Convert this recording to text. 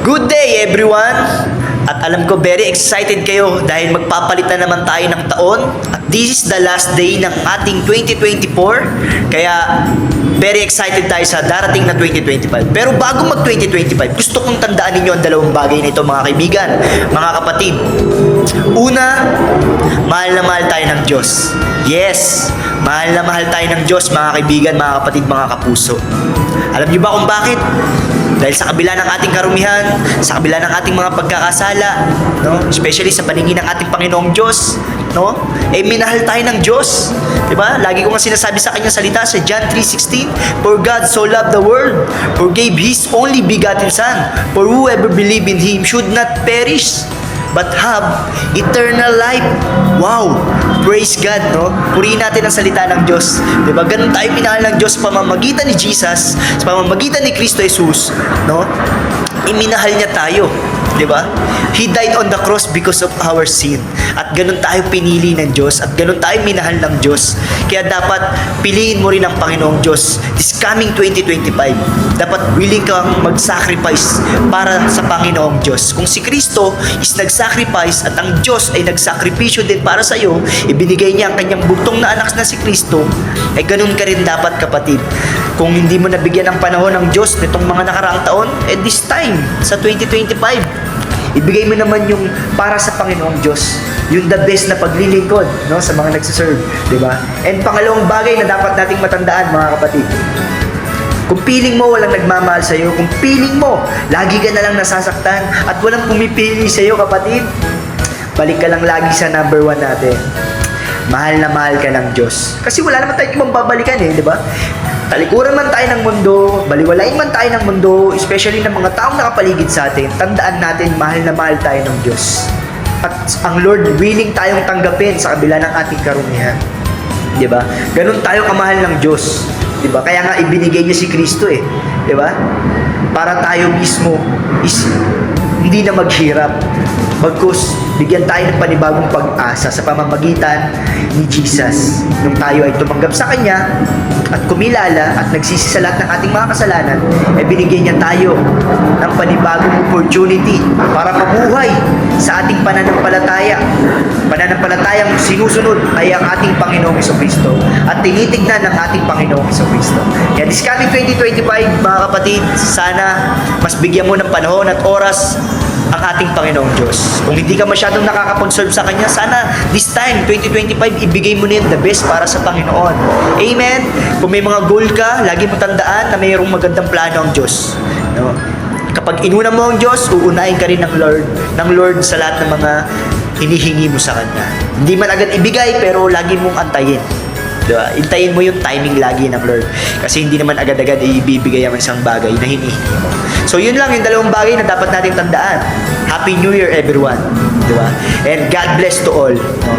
Good day everyone! At alam ko very excited kayo dahil magpapalitan naman tayo ng taon at this is the last day ng ating 2024 kaya very excited tayo sa darating na 2025. Pero bago mag 2025, gusto kong tandaan ninyo ang dalawang bagay na ito mga kaibigan, mga kapatid. Una, mahal na mahal tayo ng Diyos. Yes, mahal na mahal tayo ng Diyos mga kaibigan, mga kapatid, mga kapuso. Alam niyo ba kung bakit? Dahil sa kabila ng ating karumihan, sa kabila ng ating mga pagkakasala, no? Especially sa paningin ng ating Panginoong Diyos, no? Minahal tayo ng Diyos. 'Di ba? Lagi ko nga sinasabi sa kanyang salita sa John 3:16, "For God so loved the world, for gave His only begotten Son, for whoever believe in Him should not perish, but have eternal life." Wow! Praise God, no? Purihin natin ang salita ng Diyos. Diba? Ganun tayo minahal ng Diyos sa pamamagitan ni Jesus, sa pamamagitan ni Kristo Jesus, no? Iminahal niya tayo. Diba? He died on the cross because of our sin. At ganun tayo pinili ng Diyos. At ganun tayo minahal ng Diyos. Kaya dapat piliin mo rin ang Panginoong Diyos. This coming 2025, dapat willing kang mag-sacrifice para sa Panginoong Diyos. Kung si Kristo is nag-sacrifice at ang Diyos ay nagsakripisyo din para sa iyo, ibinigay niya ang kanyang bugtong na anak na si Kristo, ay ganun ka rin dapat, kapatid. Kung hindi mo nabigyan ng panahon ng Diyos nitong mga nakaraang taon, this time, sa 2025, ibigay mo naman yung para sa Panginoong Diyos, yung the best na paglilingkod, no, sa mga nagsiserve, di ba? And pangalawang bagay na dapat nating matandaan, mga kapatid, kung piling mo walang nagmamahal sa iyo, kung piling mo lagi ka na lang nasasaktan at walang pumipili sa iyo, kapatid, balik ka lang lagi sa number 1 natin. Mahal na mahal ka ng Diyos. Kasi wala naman tayong ibang babalikan di ba? Talikuran man tayo ng mundo, baliwalain man tayo ng mundo, especially ng mga taong nakapaligid sa atin, tandaan natin, mahal na mahal tayo ng Diyos. At ang Lord willing tayong tanggapin sa kabila ng ating karumihan. Di ba? Ganun tayo kamahal ng Diyos. Di ba? Kaya nga ibinigay niya si Kristo Di ba? Para tayo mismo is hindi na maghirap. Bagkus, bigyan tayo ng panibagong pag-asa sa pamamagitan ni Jesus. Nung tayo ay tumanggap sa Kanya at kumilala at nagsisi sa lahat ng ating mga kasalanan, binigyan niya tayo ng panibagong opportunity para mabuhay sa ating pananampalataya. Pananampalatayang sinusunod ay ang ating Panginoong Jesucristo at tinitignan ng ating Panginoong Jesucristo. Kaya this coming 2025, mga kapatid, sana mas bigyan mo ng panahon at oras ang ating Panginoong Diyos. Kung hindi ka masyadong nakakapag-serve sa Kanya, sana this time, 2025, ibigay mo na the best para sa Panginoon. Amen? Kung may mga goal ka, lagi mo tandaan na mayroong magandang plano ang Diyos. No? Kapag inuna mo ang Diyos, uunahin ka rin ng Lord sa lahat ng mga hinihingi mo sa Kanya. Hindi man agad ibigay, pero lagi mong antayin. Diba? Intayin mo yung timing lagi ng Lord. Kasi hindi naman agad-agad ibibigay ang isang bagay na hinihingi mo. So yun lang yung dalawang bagay na dapat natin tandaan. Happy New Year everyone. Diba? And God bless to all. No?